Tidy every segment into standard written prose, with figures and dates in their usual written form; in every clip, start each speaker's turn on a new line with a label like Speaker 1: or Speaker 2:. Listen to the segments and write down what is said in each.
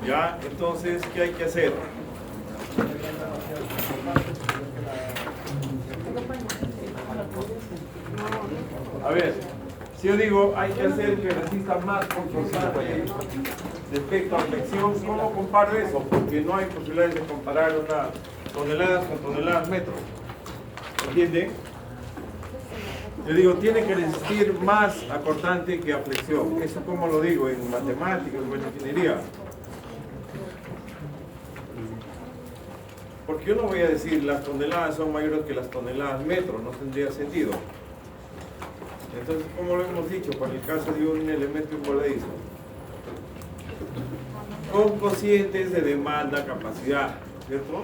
Speaker 1: Ya, entonces, ¿qué hay que hacer? A ver, si yo digo hay que hacer que resista más constante respecto a flexión, ¿cómo comparo eso? Porque no hay posibilidades de comparar unas toneladas con toneladas metro. ¿Entienden? Yo digo, tiene que resistir más a cortante que a flexión. ¿Eso cómo lo digo? En matemáticas o en ingeniería. Porque yo no voy a decir las toneladas son mayores que las toneladas metro, no tendría sentido. Entonces, como lo hemos dicho, para el caso de un elemento involadizo, con cocientes de demanda, capacidad, ¿cierto?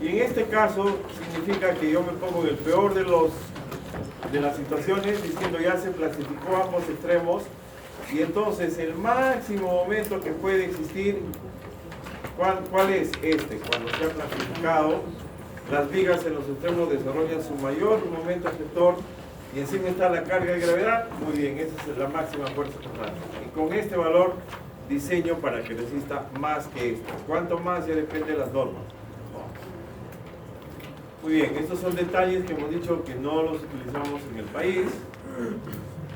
Speaker 1: Y en este caso significa que yo me pongo en el peor de las situaciones, diciendo ya se clasificó ambos extremos, y entonces el máximo momento que puede existir, ¿cuál es este? Cuando se ha clasificado, las vigas en los extremos desarrollan su mayor momento efector, y encima está la carga de gravedad. Muy bien, esa es la máxima fuerza total. Y con este valor diseño para que resista más que esto. ¿Cuánto más? Ya depende de las normas. Muy bien, estos son detalles que hemos dicho que no los utilizamos en el país.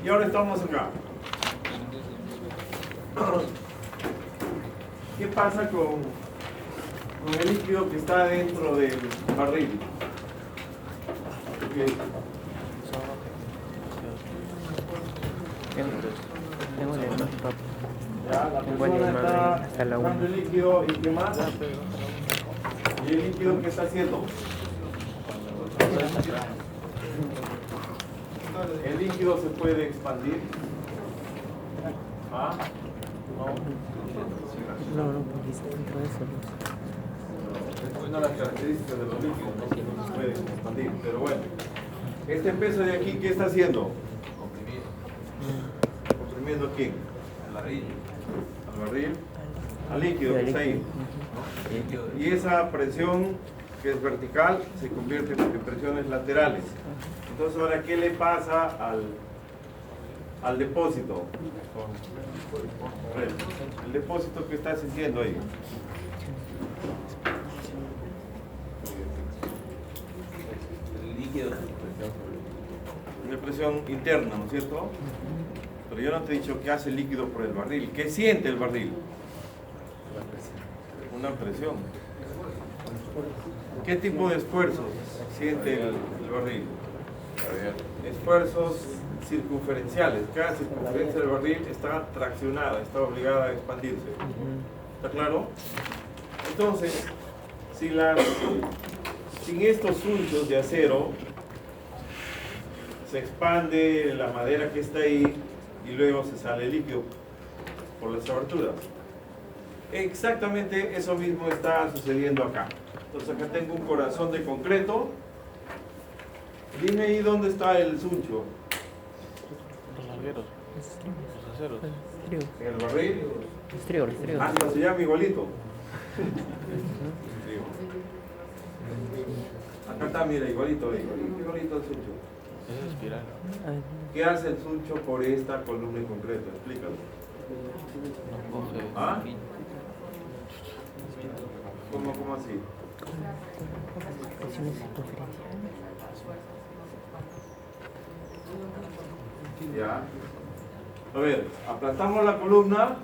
Speaker 1: Y ahora estamos acá. ¿Qué pasa con el líquido que está dentro del barril? Okay. Ya, la persona está buscando el líquido y ¿qué más? ¿Y el líquido qué está haciendo? ¿El líquido se puede expandir? ¿Ah?
Speaker 2: No, porque está dentro de eso.
Speaker 1: Es una de las características de los líquidos, ¿no? Que no se pueden expandir. Pero bueno, este peso de aquí, ¿qué está haciendo? ¿Comprimiendo a quién? Al barril. Al barril. Al líquido que está ahí. Y esa presión que es vertical se convierte en presiones laterales. Entonces, ahora, ¿qué le pasa al depósito? El depósito que está sintiendo ahí.
Speaker 3: El líquido.
Speaker 1: Una presión interna, ¿no es cierto? Pero yo no te he dicho qué hace el líquido por el barril. ¿Qué siente el barril? Una presión. ¿Qué tipo de esfuerzos siente el barril? Esfuerzos circunferenciales. Cada circunferencia del barril está traccionada, está obligada a expandirse. ¿Está claro? Entonces, sin estos sunchos de acero, se expande la madera que está ahí y luego se sale el líquido por las aberturas. Exactamente eso mismo está sucediendo acá. Entonces acá tengo un corazón de concreto. Dime ahí dónde está el suncho.
Speaker 4: Los largueros, los aceros.
Speaker 1: En el barril.
Speaker 2: El estribo.
Speaker 1: Hasta se llama igualito. Acá está, mira, igualito el suncho.
Speaker 4: Es espiral.
Speaker 1: ¿Qué hace el suncho por esta columna en concreto? Explícalo.
Speaker 4: No coge.
Speaker 1: ¿Ah? ¿Cómo así?
Speaker 2: Presiones circunferenciales.
Speaker 1: Ya. A ver, aplastamos la columna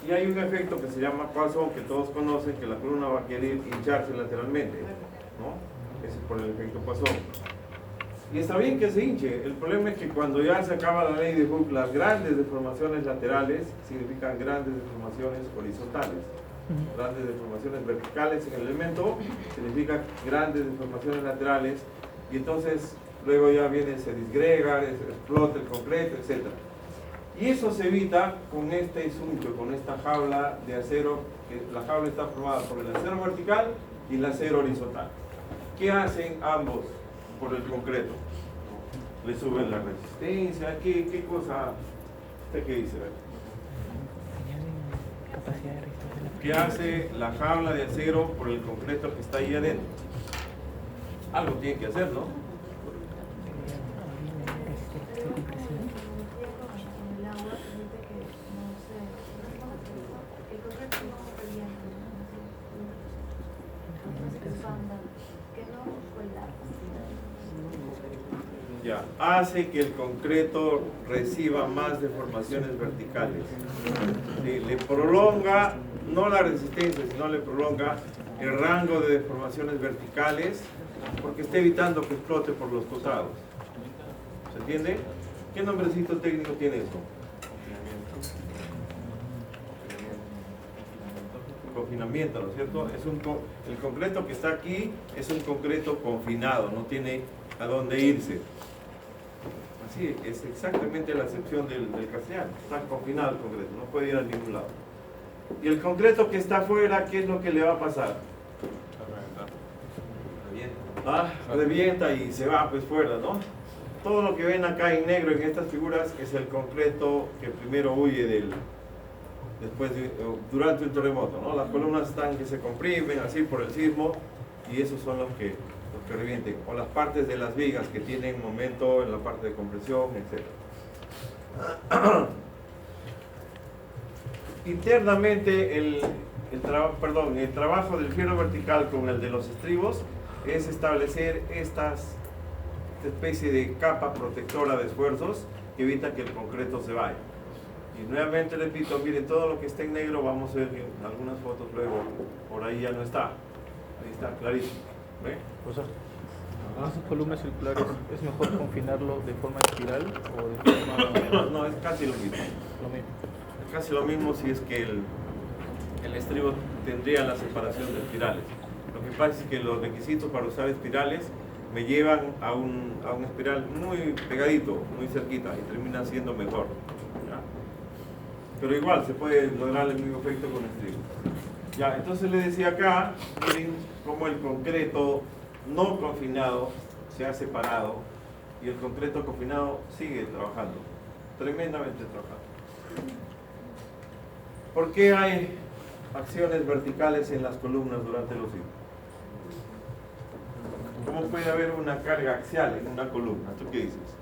Speaker 1: y hay un efecto que se llama Poisson, que todos conocen, que la columna va a querer hincharse lateralmente, ¿no? Ese es por el efecto Poisson. Y está bien que se hinche. El problema es que cuando ya se acaba la ley de Hooke, las grandes deformaciones laterales significan grandes deformaciones horizontales. Grandes deformaciones verticales en el elemento significan grandes deformaciones laterales, y entonces luego ya viene, se disgrega, se explota el concreto, etc. Y eso se evita con este suncho, con esta jaula de acero, que la jaula está formada por el acero vertical y el acero horizontal. ¿Qué hacen ambos por el concreto? Le suben la resistencia. ¿Qué cosa? ¿Usted qué dice?
Speaker 2: Capacidad de resistencia.
Speaker 1: ¿Qué hace la jaula de acero por el concreto que está ahí adentro? Algo tiene que hacer, ¿no? Ya, hace que el concreto reciba más deformaciones verticales. Sí, le prolonga, no la resistencia, sino le prolonga el rango de deformaciones verticales porque está evitando que explote por los costados. ¿Se entiende? ¿Qué nombrecito técnico tiene esto? Confinamiento, ¿no es cierto? El concreto que está aquí es un concreto confinado, no tiene a dónde irse. Así es exactamente la acepción del castellano. Está confinado el concreto, no puede ir a ningún lado. Y el concreto que está afuera, ¿qué es lo que le va a pasar? Revienta y se va pues fuera, ¿no? Todo lo que ven acá en negro en estas figuras es el concreto que primero huye durante un terremoto, ¿no? Las columnas están que se comprimen así por el sismo y esos son los que revienten, o las partes de las vigas que tienen momento en la parte de compresión, etc. Internamente el trabajo del fierro vertical con el de los estribos es establecer esta especie de capa protectora de esfuerzos que evita que el concreto se vaya. Y nuevamente repito, miren, todo lo que está en negro vamos a ver en algunas fotos luego, por ahí ya no está, ahí está clarísimo. ¿Ve?
Speaker 4: Profesor, ¿esas columnas circulares es mejor confinarlo de forma espiral o de forma...?
Speaker 1: No, es casi lo mismo.
Speaker 4: Lo mismo.
Speaker 1: Es casi lo mismo si es que el estribo tendría la separación de espirales. Lo que pasa es que los requisitos para usar espirales me llevan a un espiral muy pegadito, muy cerquita y termina siendo mejor. ¿Ya? Pero igual se puede lograr el mismo efecto con estribo. Ya, entonces le decía acá, miren cómo el concreto no confinado se ha separado y el concreto confinado sigue trabajando, tremendamente trabajando. ¿Por qué hay acciones verticales en las columnas durante los sismos? ¿Cómo puede haber una carga axial en una columna? ¿Tú qué dices?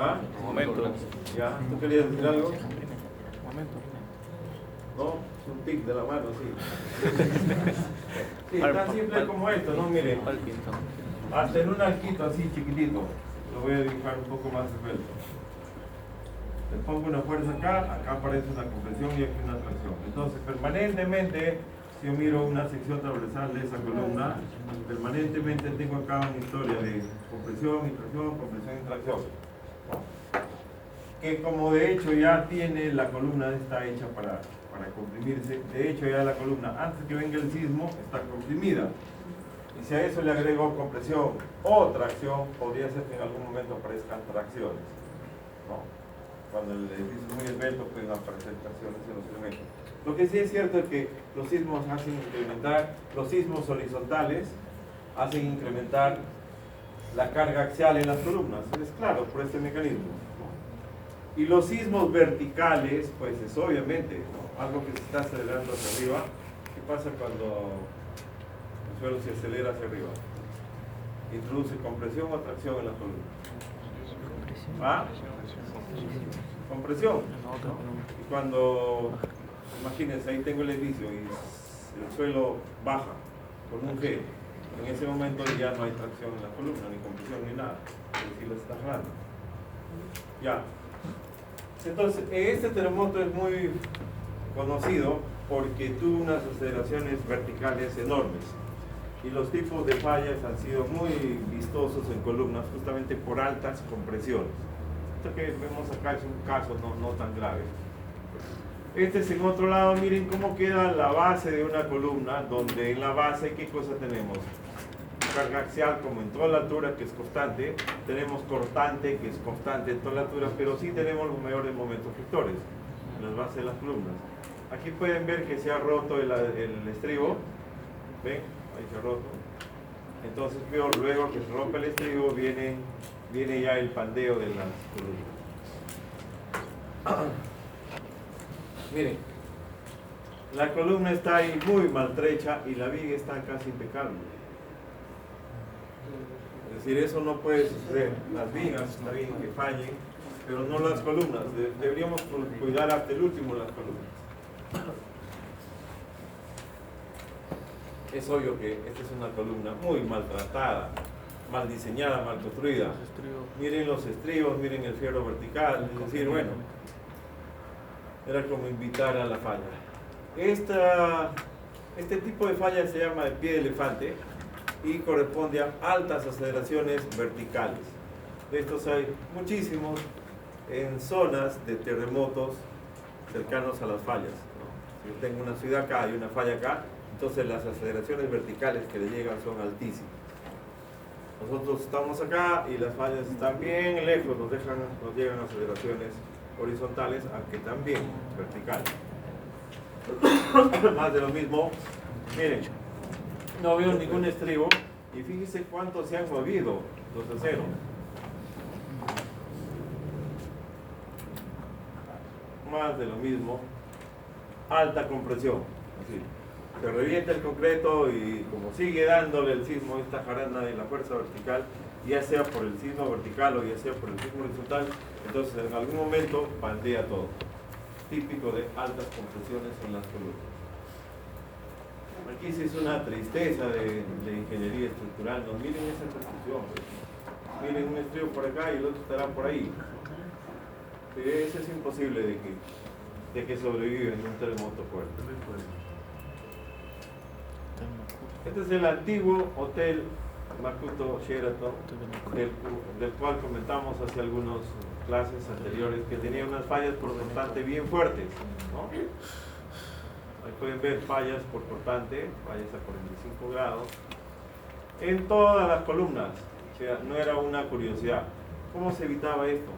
Speaker 1: ¿Ah?
Speaker 4: Momento.
Speaker 1: ¿Ya? ¿Tú querías decir algo?
Speaker 4: Momento.
Speaker 1: ¿No? Es un tic de la mano, sí. Sí, tan simple como esto, ¿no? Miren, hasta en un arquito así chiquitito, lo voy a dibujar un poco más esbelto. Le pongo una fuerza acá aparece una compresión y aquí una tracción. Entonces, permanentemente, si yo miro una sección transversal de esa columna, permanentemente tengo acá una historia de compresión y tracción, compresión y tracción. Que como de hecho ya tiene, la columna está hecha para comprimirse, de hecho ya la columna, antes que venga el sismo, está comprimida. Y si a eso le agrego compresión o tracción, podría ser que en algún momento aparezcan tracciones, ¿no? Cuando el edificio es muy esbelto pueden aparecer tracciones en los elementos. Lo que sí es cierto es que los sismos hacen incrementar, los sismos horizontales hacen incrementar la carga axial en las columnas, es claro, por este mecanismo. Y los sismos verticales, pues es obviamente, ¿no? Algo que se está acelerando hacia arriba. ¿Qué pasa cuando el suelo se acelera hacia arriba? Introduce compresión o tracción en la columna. ¿Ah? Compresión. Y cuando, imagínense, ahí tengo el edificio y el suelo baja con un G, en ese momento ya no hay tracción en la columna, ni compresión ni nada, es decir, lo está jalando. Ya. Entonces, este terremoto es muy conocido porque tuvo unas aceleraciones verticales enormes y los tipos de fallas han sido muy vistosos en columnas justamente por altas compresiones. Esto que vemos acá es un caso no tan grave. Este es en otro lado, miren cómo queda la base de una columna, donde en la base, ¿qué cosa tenemos? Carga axial como en toda la altura, que es constante, tenemos cortante, que es constante en toda la altura, pero sí tenemos los mayores momentos frictores en las bases de las columnas. Aquí pueden ver que se ha roto el estribo, ¿ven? Ahí se ha roto. Entonces luego que se rompe el estribo viene ya el pandeo de las columnas. Miren, la columna está ahí muy maltrecha y la viga está casi impecable. Es decir, eso no puede suceder. Las vigas está bien que fallen, pero no las columnas. Deberíamos cuidar hasta el último las columnas. es obvio que esta es una columna muy maltratada, mal diseñada, mal construida.
Speaker 4: Los estribos.
Speaker 1: Miren los estribos, miren el fierro vertical, es decir, bueno, era como invitar a la falla. Este tipo de falla se llama de pie de elefante y corresponde a altas aceleraciones verticales. De estos hay muchísimos en zonas de terremotos cercanos a las fallas, ¿no? Si yo tengo una ciudad acá y una falla acá, entonces las aceleraciones verticales que le llegan son altísimas. Nosotros estamos acá y las fallas están bien lejos, nos llegan aceleraciones horizontales, aunque también verticales. Más de lo mismo, miren, no veo ningún estribo y fíjense cuántos se han movido los aceros. Más de lo mismo, alta compresión, así. Se revienta el concreto y como sigue dándole el sismo esta jarana de la fuerza vertical, ya sea por el sismo vertical o ya sea por el sismo horizontal, entonces en algún momento bandea todo. Típico de altas compresiones en las columnas. Aquí sí es una tristeza de ingeniería estructural. No, miren esa construcción. Miren un estribo por acá y el otro estará por ahí. Eso es imposible de que sobreviva en un terremoto fuerte. Este es el antiguo hotel Makuto Sheraton, del cual comentamos hace algunas clases anteriores, que tenía unas fallas por cortante bien fuertes, ¿no? Ahí pueden ver fallas por cortante, fallas a 45 grados, en todas las columnas. O sea, no era una curiosidad. ¿Cómo se evitaba esto?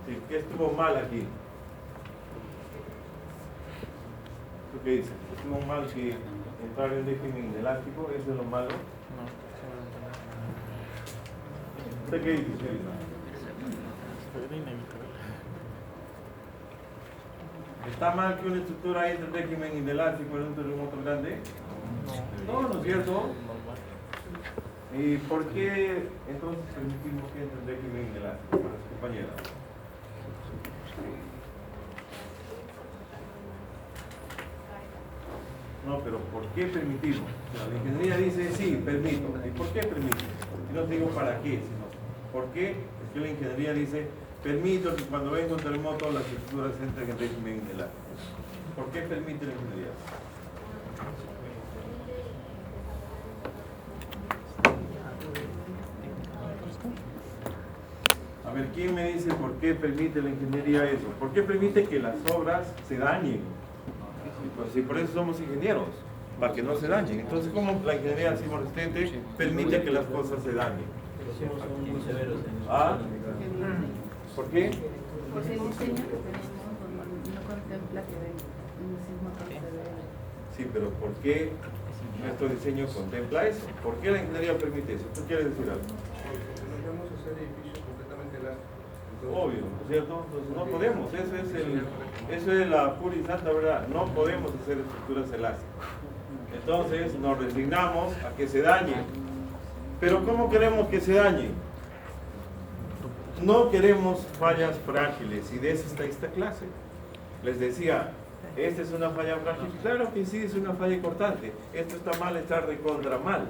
Speaker 1: Sí, ¿qué estuvo mal aquí? ¿Tú qué dices? ¿Estuvo mal que entrar en régimen inelástico? ¿Eso es lo malo?
Speaker 4: No,
Speaker 1: ¿Usted qué dice, señorita?
Speaker 4: era inevitable.
Speaker 1: ¿Está mal que una estructura entre en régimen inelástico en un terremoto grande? No, ¿no es cierto?
Speaker 4: Normal.
Speaker 1: ¿Y por qué entonces permitimos que entre en régimen inelástico para las compañeras? No, pero ¿por qué permitimos? O sea, la ingeniería dice, sí, permito. ¿Y por qué permito? Y no te digo para qué, sino ¿por qué? Es que la ingeniería dice, permito que cuando venga un terremoto las estructuras entren en régimen inelástico. ¿Por qué permite la ingeniería? A ver, ¿quién me dice por qué permite la ingeniería eso? ¿Por qué permite que las obras se dañen? Pues sí, por eso somos ingenieros, para que no se dañen. Entonces, ¿cómo la ingeniería resistente permite que las cosas se dañen? ¿Ah? ¿Por qué?
Speaker 5: Porque el diseño que tenemos no contempla que un sismo procede.
Speaker 1: Sí, pero ¿por qué nuestro diseño contempla eso? ¿Por qué la ingeniería permite eso? ¿Tú quieres decir algo?
Speaker 6: Porque vamos a hacer edificios completamente elásticos.
Speaker 1: Obvio, ¿no es cierto? Entonces no podemos, eso es la pura y santa verdad, no podemos hacer estructuras elásticas. Entonces nos resignamos a que se dañen. Pero ¿cómo queremos que se dañen? No queremos fallas frágiles y de eso está esta clase. Les decía, esta es una falla frágil, claro que sí es una falla cortante. Esto está mal, está recontra mal.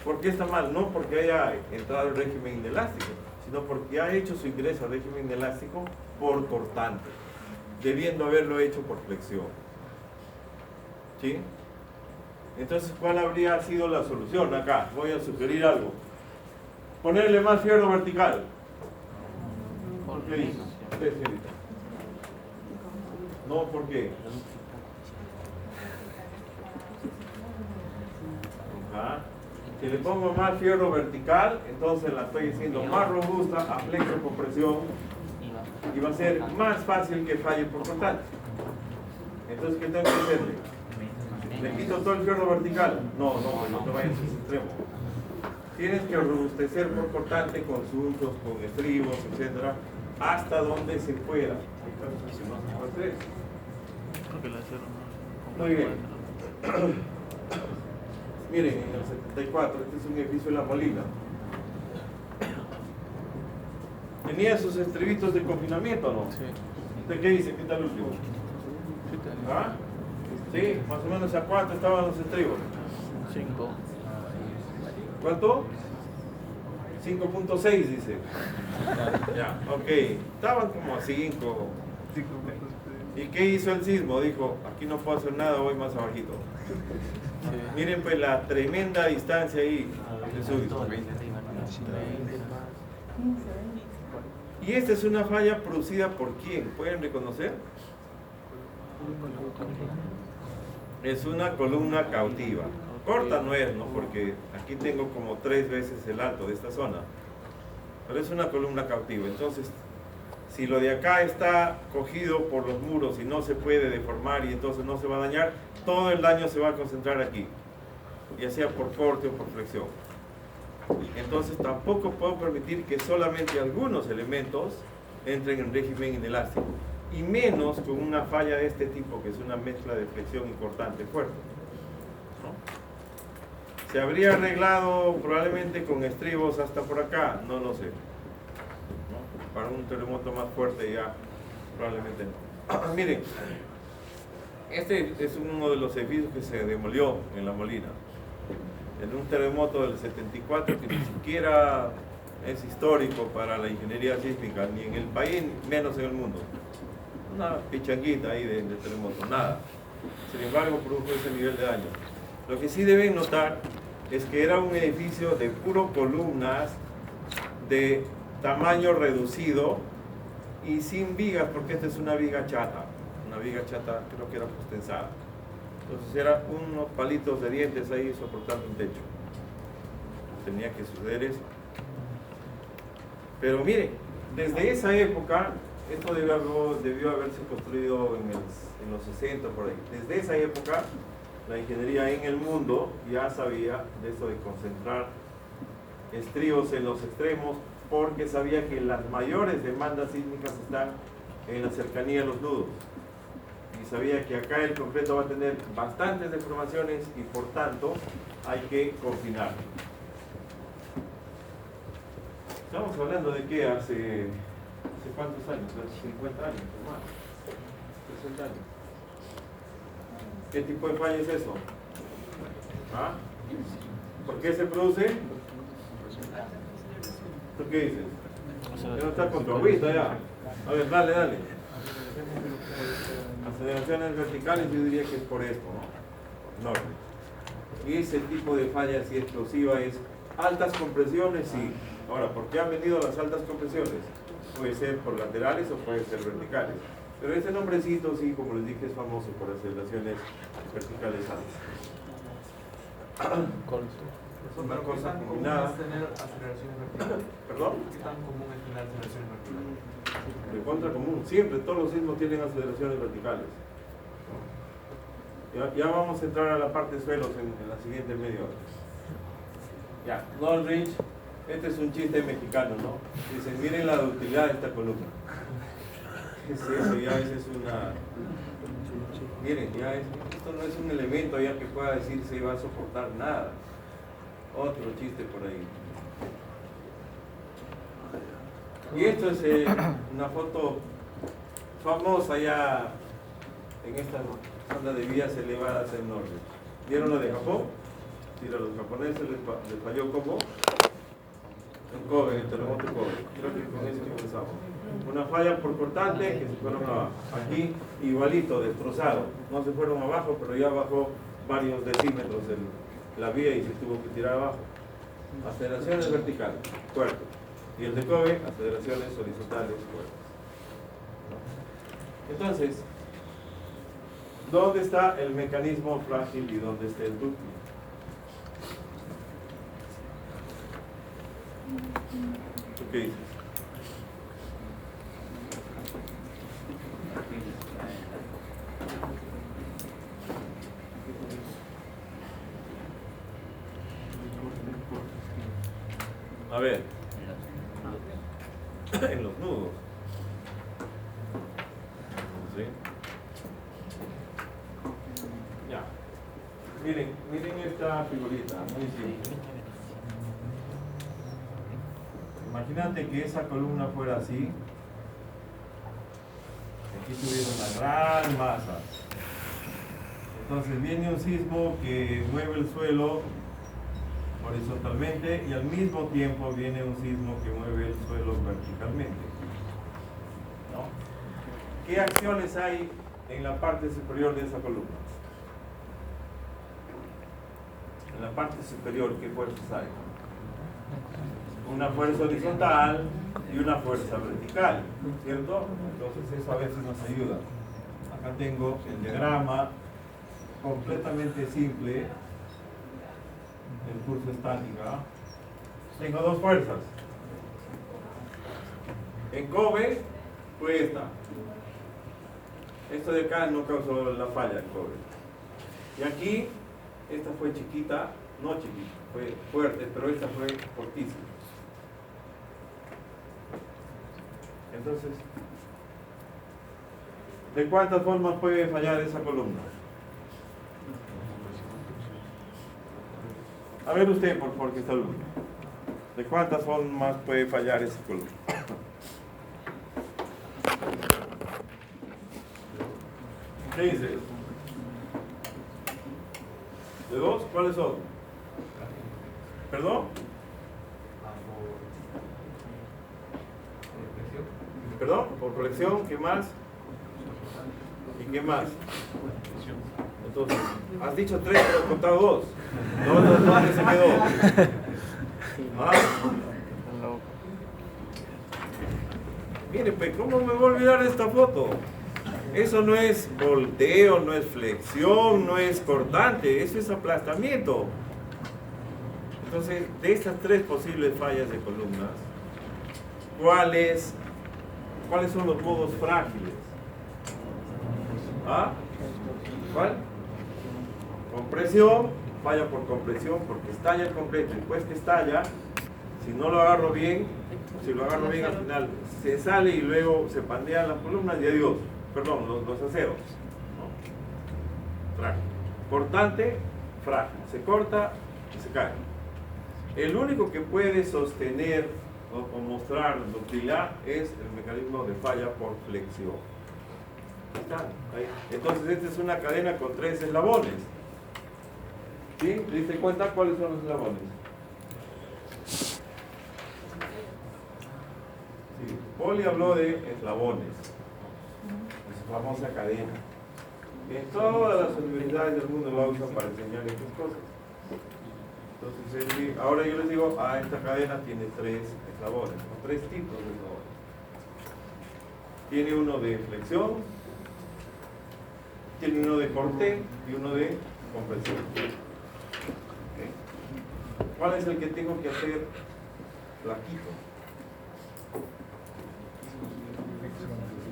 Speaker 1: ¿Por qué está mal? No porque haya entrado el régimen inelástico, sino porque ha hecho su ingreso al régimen inelástico por cortante, debiendo haberlo hecho por flexión. ¿Sí? Entonces, ¿cuál habría sido la solución acá? Voy a sugerir algo. Ponerle más fierro vertical. ¿Por qué dice? Usted, señorita. No, ¿por qué? Ajá. Si le pongo más fierro vertical, entonces la estoy haciendo más robusta a flexo-compresión y va a ser más fácil que falle por cortante. Entonces, ¿qué tengo que hacerle? ¿Le quito todo el fierro vertical? No te vayas a ese extremo. Tienes que robustecer por cortante con surcos, con estribos, etc. hasta donde se pueda. Entonces, si no se puede hacer.
Speaker 4: Creo que el acero no.
Speaker 1: Muy bien. Miren, en el 74, este es un edificio de La Molina. ¿Tenía sus estribitos de confinamiento o no?
Speaker 4: Sí.
Speaker 1: ¿Usted qué dice? ¿Qué tal el último?
Speaker 4: Sí, tenía.
Speaker 1: ¿Ah? ¿Sí? Más o menos a cuánto estaban los estribos.
Speaker 4: 5.
Speaker 1: ¿Cuánto? 5.6 dice. Ya, ok. Estaban como a 5. ¿Y qué hizo el sismo? Dijo, aquí no puedo hacer nada, voy más abajito. Miren pues la tremenda distancia ahí de súbito. Y esta es una falla producida por quién, ¿pueden reconocer? Es una columna cautiva. Corta no es, ¿no? Porque aquí tengo como 3 veces el alto de esta zona. Pero es una columna cautiva. Entonces, si lo de acá está cogido por los muros y no se puede deformar y entonces no se va a dañar, todo el daño se va a concentrar aquí, ya sea por corte o por flexión. Entonces tampoco puedo permitir que solamente algunos elementos entren en régimen inelástico, y menos con una falla de este tipo, que es una mezcla de flexión y cortante fuerte, ¿no? ¿Se habría arreglado probablemente con estribos hasta por acá? No lo sé, ¿no? Para un terremoto más fuerte ya probablemente no. Miren, este es uno de los edificios que se demolió en La Molina en un terremoto del 74, que ni siquiera es histórico para la ingeniería sísmica, ni en el país, menos en el mundo. Una pichanguita ahí de terremoto, nada. Sin embargo, produjo ese nivel de daño. Lo que sí deben notar es que era un edificio de puro columnas de tamaño reducido y sin vigas, porque esta es una viga chata. Una viga chata, creo que era postensada. Entonces eran unos palitos de dientes ahí soportando un techo. Tenía que suceder eso. Pero miren, desde esa época, esto debió haberse construido en los 60 por ahí. Desde esa época, la ingeniería en el mundo ya sabía de esto de concentrar estribos en los extremos, porque sabía que las mayores demandas sísmicas están en la cercanía de los nudos. Y sabía que acá el concreto va a tener bastantes deformaciones y por tanto hay que confinarlo. Estamos hablando de que hace cuántos años, 50 años o más, 60 años. ¿Qué tipo de falla es eso? ¿Ah? ¿Por qué se produce? ¿Tú qué dices? Ya no está con tu agüita ya. A ver, dale. Aceleraciones verticales, yo diría que es por esto, ¿no? Norte. Y ese tipo de falla así explosiva es altas compresiones, sí. Ahora, ¿por qué han venido las altas compresiones? Puede ser por laterales o puede ser verticales. Pero ese nombrecito, sí, como les dije, es famoso por aceleraciones verticales altas.
Speaker 6: Es
Speaker 1: una cosa combinada.
Speaker 6: tener aceleraciones verticales.
Speaker 1: ¿Perdón?
Speaker 6: ¿Qué tan común es tener aceleraciones verticales?
Speaker 1: De contra común, siempre, todos los sismos tienen aceleraciones verticales. Ya vamos a entrar a la parte de suelos en la siguiente media hora. Ya, Northridge, este es un chiste mexicano, ¿no? Dicen, miren la ductilidad de esta columna. ¿Qué es eso? Ya esa es una... Miren, ya esto no es un elemento ya que pueda decir si va a soportar nada. Otro chiste por ahí. Y esto es una foto famosa ya en esta zona de vías elevadas en norte. ¿Vieron lo de Japón? Sí, a los japoneses les falló como en Kobe, en el terremoto de Kobe. Creo que con eso comenzamos. Una falla por cortante que se fueron abajo. Aquí igualito, destrozado. No se fueron abajo, pero ya bajó varios decímetros la vía y se tuvo que tirar abajo. Aceleraciones verticales, fuertes. Y el de Kobe, aceleraciones horizontales, fuertes. Entonces, ¿dónde está el mecanismo frágil y dónde está el dúctil? ¿Tú qué dices? A ver, en los nudos. ¿Sí? Ya. Miren esta figurita, muy simple. Imagínate que esa columna fuera así. Aquí tuviera una gran masa. Entonces viene un sismo que mueve el suelo horizontalmente y al mismo tiempo viene un sismo que mueve el suelo verticalmente, ¿no? ¿Qué acciones hay en la parte superior de esa columna? En la parte superior, ¿qué fuerzas hay? Una fuerza horizontal y una fuerza vertical, ¿cierto? Entonces eso a veces nos ayuda. Acá tengo el diagrama completamente simple del curso estática. Tengo dos fuerzas. En Kobe fue esta. Esto de acá no causó la falla en Kobe. Y aquí, esta fue chiquita, no chiquita, fue fuerte, pero esta fue fortísima. Entonces, ¿de cuántas formas puede fallar esa columna? A ver usted, por favor, que está alumno. ¿De cuántas formas puede fallar esa columna? ¿Qué dice? ¿De dos? ¿Cuáles son? ¿Perdón? ¿Perdón? Por flexión, ¿qué más? ¿Y qué más? Entonces, has dicho tres, pero has contado dos. No, se quedó. ¿Ah? Mire, pues, ¿cómo me voy a olvidar de esta foto? Eso no es volteo, no es flexión, no es cortante, eso es aplastamiento. Entonces, de estas tres posibles fallas de columnas, ¿cuáles son los modos frágiles? ¿Ah? ¿Cuál? Compresión, falla por compresión porque estalla el completo. Después que estalla, si no lo agarro bien, al final se sale y luego se pandean las columnas y adiós. Perdón, los aceros, ¿no? Frágil. Cortante, frágil. Se corta y se cae. El único que puede sostener o mostrar ductilidad es el mecanismo de falla por flexión. Está ahí. Entonces esta es una cadena con tres eslabones. ¿Sí? ¿Te diste cuenta cuáles son los eslabones? Sí. Poli habló de eslabones. Esa famosa cadena. En todas las universidades del mundo la usan para enseñar estas cosas. Entonces, ahora yo les digo, esta cadena tiene tres eslabones, o tres tipos de eslabones. Tiene uno de flexión, tiene uno de corte y uno de compresión. ¿Okay? ¿Cuál es el que tengo que hacer flaquito?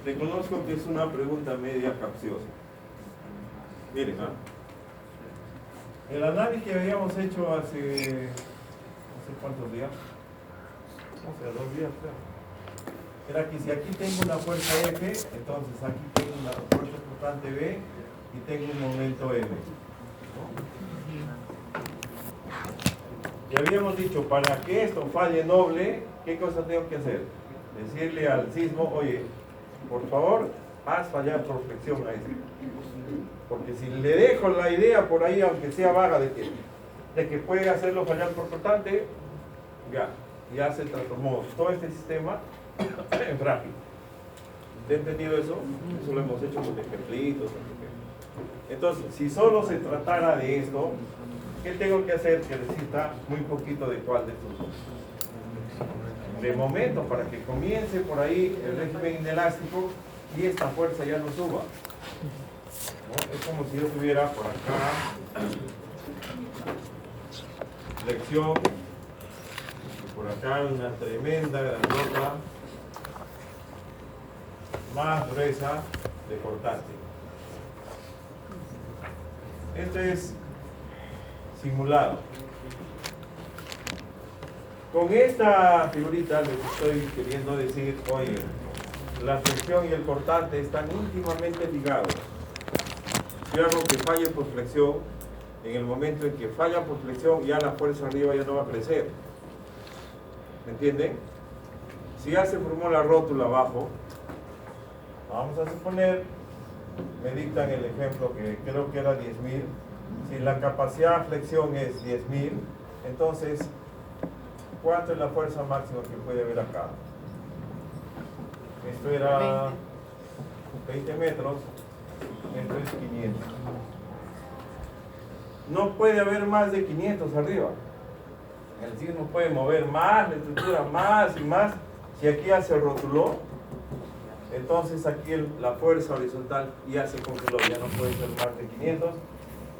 Speaker 1: Reconozco que es una pregunta media capciosa. Miren, el análisis que habíamos hecho hace no sé cuántos días, o sea, 2 días creo, era que si aquí tengo una fuerza F, entonces aquí tengo una fuerza cortante B y tengo un momento M, ¿no? Y habíamos dicho, para que esto falle doble, ¿qué cosa tengo que hacer? Decirle al sismo, oye, por favor, haz fallar por flexión a este. Porque si le dejo la idea por ahí, aunque sea vaga, de que puede hacerlo fallar por cortante, ya se transformó todo este sistema en frágil. ¿Te has entendido eso? Eso lo hemos hecho con ejemplitos. Entonces, si solo se tratara de esto, ¿qué tengo que hacer? Que necesita muy poquito de cuál de estos dos. De momento, para que comience por ahí el régimen inelástico y esta fuerza ya no suba. ¿No? Es como si yo tuviera por acá flexión y por acá una tremenda grandota más gruesa de cortante. Este es simulado. Con esta figurita les estoy queriendo decir, oye, la flexión y el cortante están íntimamente ligados. Si hago que falle por flexión, en el momento en que falla por flexión, ya la fuerza arriba ya no va a crecer. ¿Me entienden? Si ya se formó la rótula abajo, vamos a suponer me dictan el ejemplo que creo que era 10.000. Si la capacidad de flexión es 10.000, entonces, ¿cuánto es la fuerza máxima que puede haber acá? Esto era 20 metros, esto es 500. No puede haber más de 500 arriba. El sismo puede mover más, la estructura más y más. Si aquí ya se rotuló, entonces aquí la fuerza horizontal ya se congeló, ya no puede ser más de 500.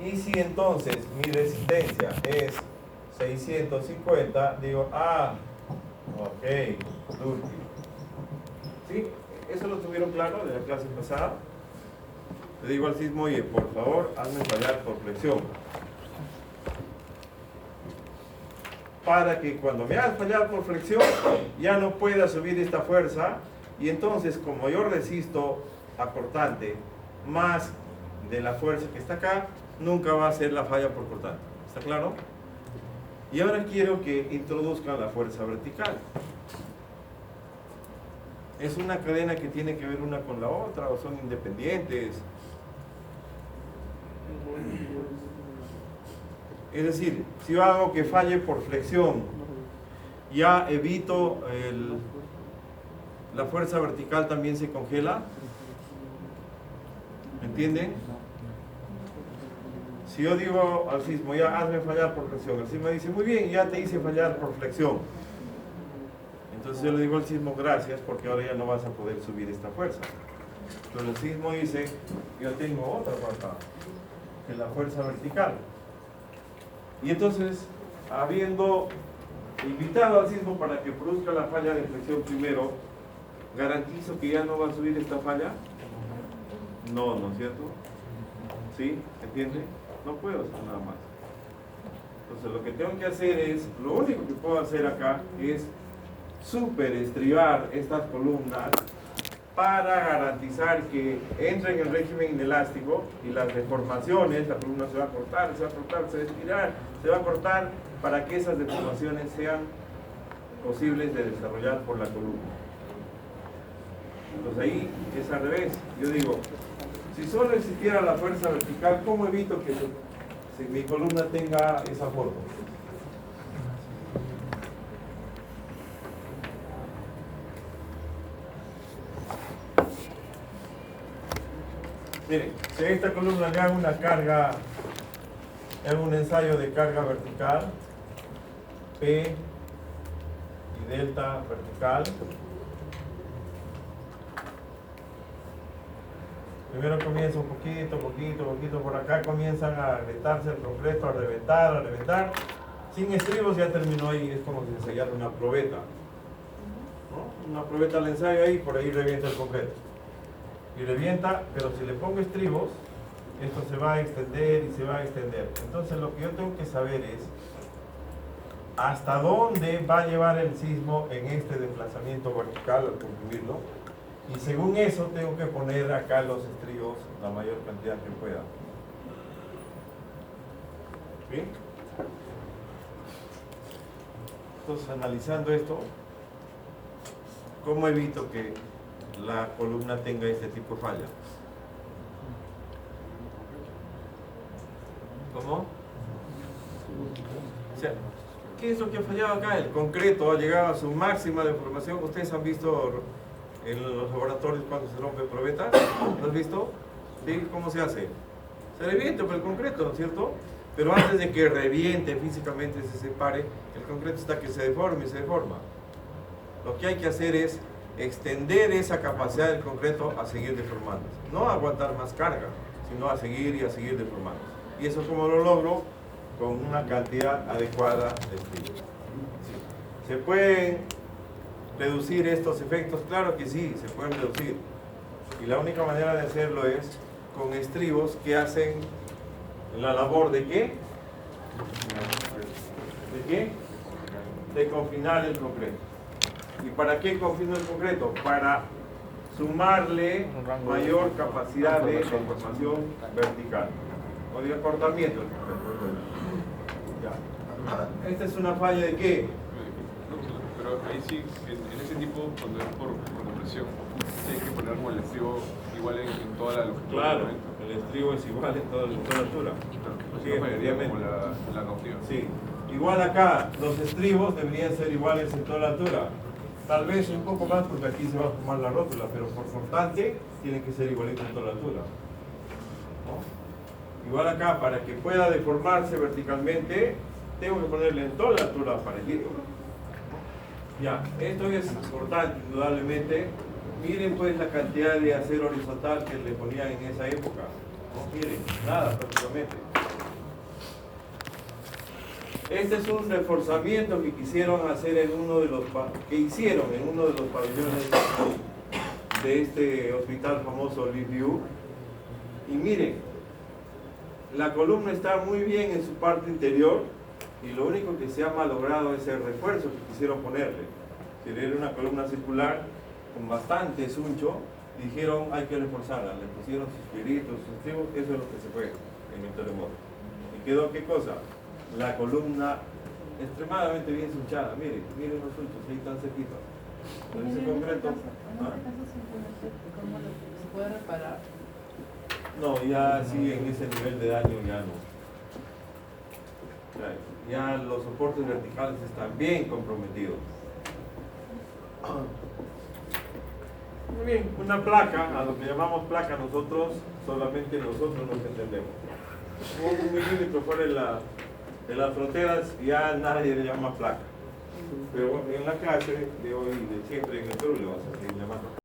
Speaker 1: Y si entonces mi resistencia es 650, digo, ok, Durkheim. ¿Sí? ¿Eso lo tuvieron claro de la clase pasada? Le digo al sismo, oye, por favor, hazme fallar por flexión. Para que cuando me hagas fallar por flexión, ya no pueda subir esta fuerza. Y entonces, como yo resisto a cortante más de la fuerza que está acá, nunca va a ser la falla por cortante. ¿Está claro? Y ahora quiero que introduzcan la fuerza vertical. ¿Es una cadena que tiene que ver una con la otra o son independientes? Es decir, si yo hago que falle por flexión, ya evito la fuerza vertical también se congela. ¿Entienden? Si yo digo al sismo, ya hazme fallar por flexión, el sismo dice, muy bien, ya te hice fallar por flexión. Entonces yo le digo al sismo, gracias, porque ahora ya no vas a poder subir esta fuerza. Pero el sismo dice, yo tengo otra fuerza, que es la fuerza vertical. Y entonces, habiendo invitado al sismo para que produzca la falla de flexión primero, ¿garantizo que ya no va a subir esta falla? No, ¿no es cierto? ¿Sí? ¿Entiende? No puedo hacer nada más. Entonces lo que tengo que hacer es, lo único que puedo hacer acá es superestribar estas columnas para garantizar que entren en régimen inelástico y las deformaciones, la columna se va a cortar, se va a cortar, se va a estirar, se va a cortar para que esas deformaciones sean posibles de desarrollar por la columna. Entonces ahí es al revés. Yo digo, si solo existiera la fuerza vertical, ¿cómo evito que mi columna tenga esa forma? Miren, si a esta columna le hago una carga, hago un ensayo de carga vertical, P y delta vertical. Primero comienza un poquito, por acá comienzan a agrietarse el concreto, a reventar. Sin estribos ya terminó ahí, es como si ensayara una probeta. ¿No? Una probeta al ensayo ahí, por ahí revienta el concreto. Y revienta, pero si le pongo estribos, esto se va a extender y se va a extender. Entonces lo que yo tengo que saber es hasta dónde va a llevar el sismo en este desplazamiento vertical al comprimirlo. Y según eso tengo que poner acá los estribos la mayor cantidad que pueda. ¿Bien? Entonces, analizando esto, ¿cómo evito que la columna tenga este tipo de falla? ¿Cómo? O sea, ¿qué es lo que ha fallado acá? El concreto ha llegado a su máxima deformación. ¿Ustedes han visto en los laboratorios cuando se rompe probeta? ¿Lo has visto? ¿Sí? ¿Cómo se hace? Se revienta por el concreto, ¿no es cierto? Pero antes de que reviente físicamente, se separe, el concreto está que se deforme y se deforma. Lo que hay que hacer es extender esa capacidad del concreto a seguir deformándose. No a aguantar más carga, sino a seguir y a seguir deformándose. ¿Y eso cómo lo logro? Con una cantidad adecuada de estribos. Sí. ¿Se pueden reducir estos efectos? Claro que sí, se pueden reducir. Y la única manera de hacerlo es con estribos que hacen la labor ¿de qué? ¿De qué? De confinar el concreto. ¿Y para qué confino el concreto? Para sumarle mayor capacidad de deformación vertical o de acortamiento del concreto. Ya. Esta es una falla de qué?
Speaker 7: Pero ahí sí, en ese tipo, cuando es por compresión, hay que poner como el estribo igual en toda la longitud.
Speaker 1: Claro,
Speaker 7: ¿no?
Speaker 1: el estribo es igual en toda la altura. Sí,
Speaker 7: No fallaría como
Speaker 1: efectivamente.
Speaker 7: la cautiva.
Speaker 1: Sí, igual acá, los estribos deberían ser iguales en toda la altura. Tal vez un poco más porque aquí se va a formar la rótula, pero por constante tiene que ser igualito en toda la altura. ¿No? Igual acá, para que pueda deformarse verticalmente, tengo que ponerle en toda la altura parecido. Ya, esto es importante, indudablemente. Miren pues la cantidad de acero horizontal que le ponían en esa época. ¿No? Miren, nada prácticamente. Este es un reforzamiento que quisieron hacer en uno de los hicieron en uno de los pabellones de este hospital famoso Leaveview. Y miren, la columna está muy bien en su parte interior y lo único que se ha malogrado es el refuerzo que quisieron ponerle. Si era una columna circular con bastante suncho, dijeron hay que reforzarla, le pusieron sus piritos, sus estribos, eso es lo que se fue en el terremoto. ¿Y quedó qué cosa? La columna extremadamente bien sunchada. Miren los sunchos ahí tan cerquita. Con ese concreto.
Speaker 5: En este caso simplemente cómo se puede reparar.
Speaker 1: No, ya sí, en ese nivel de daño ya no. Ya los soportes verticales están bien comprometidos. Muy bien, una placa, a lo que llamamos placa nosotros, solamente nosotros nos entendemos. Un milímetro fuera de las fronteras ya nadie le llama placa. Pero en la clase de hoy, de siempre en el Perú, le vamos a seguir llamando